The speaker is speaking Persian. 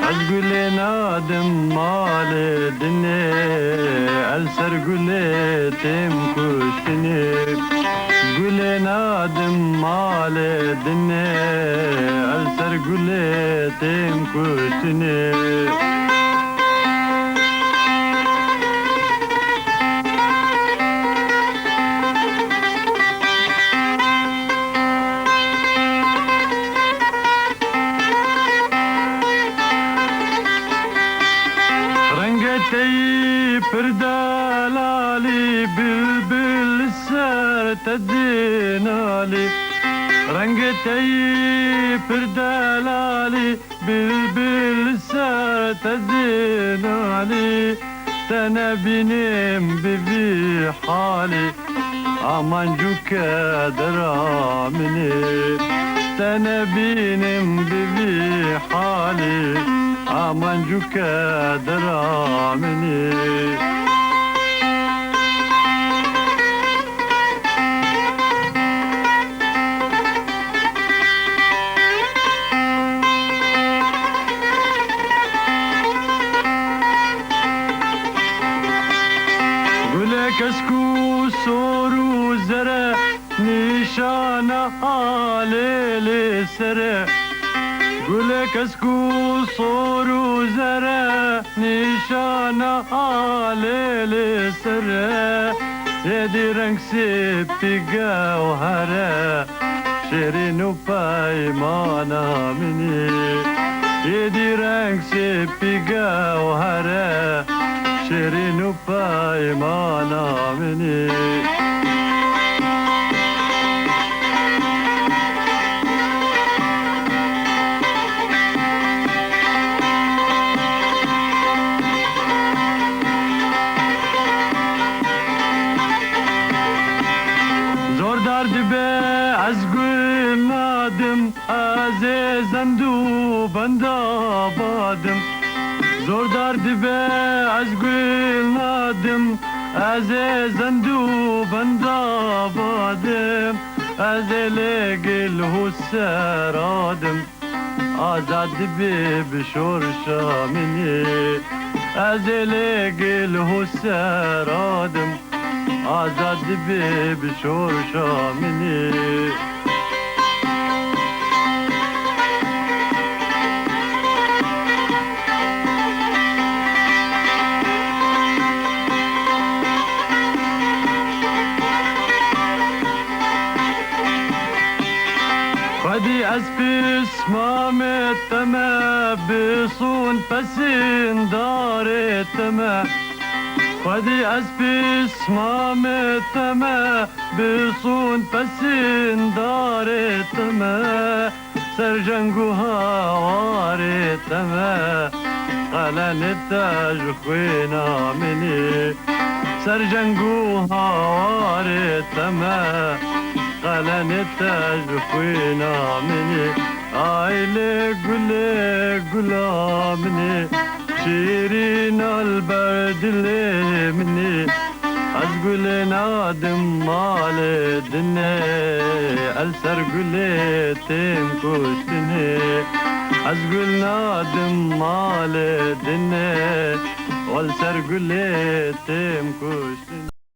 أزقل نادم مال الدنيا ألسر قلتم كشتني قل نادم مال الدنيا ألسر قلتم كشتني رنگتی پردلالی بلبل سر تدینالی رنگتی پردلالی بلبل سر تدینالی تنبینم ببی حالی aman درامني تنبینم ببی حالی aman درامني کسکو سورو زره نشان آلیل سره گل کسکو سورو زره نشان آلیل سره یدی رنگ سپی گوهره شیرین و پیمانا منی یدی رنگ سپی گوهره شیرین و پیمانا منی زور درد به از گل نادم عزیزند و بندآبادم زور درد به از گل نادم عزیزند و بندآبادم از گل و سرادم آزاد به بشور شامنی از گل و سرادم آزاد به بشور شامنی خدي أسبس ما متما بصون فسين دار التما خدي أسبس ما متما بصون فسين دار التما سرجنقها وار التما قلن التاج خوينا مني سرجنقها وار التما قلن التاج خوينا مني عايلة قلا مني شيرين البرد اللي مني أزقل نادم مال الدنيا ألسر قلتم كشتني أزقل نادم مال الدنيا والسر قلتم كشتني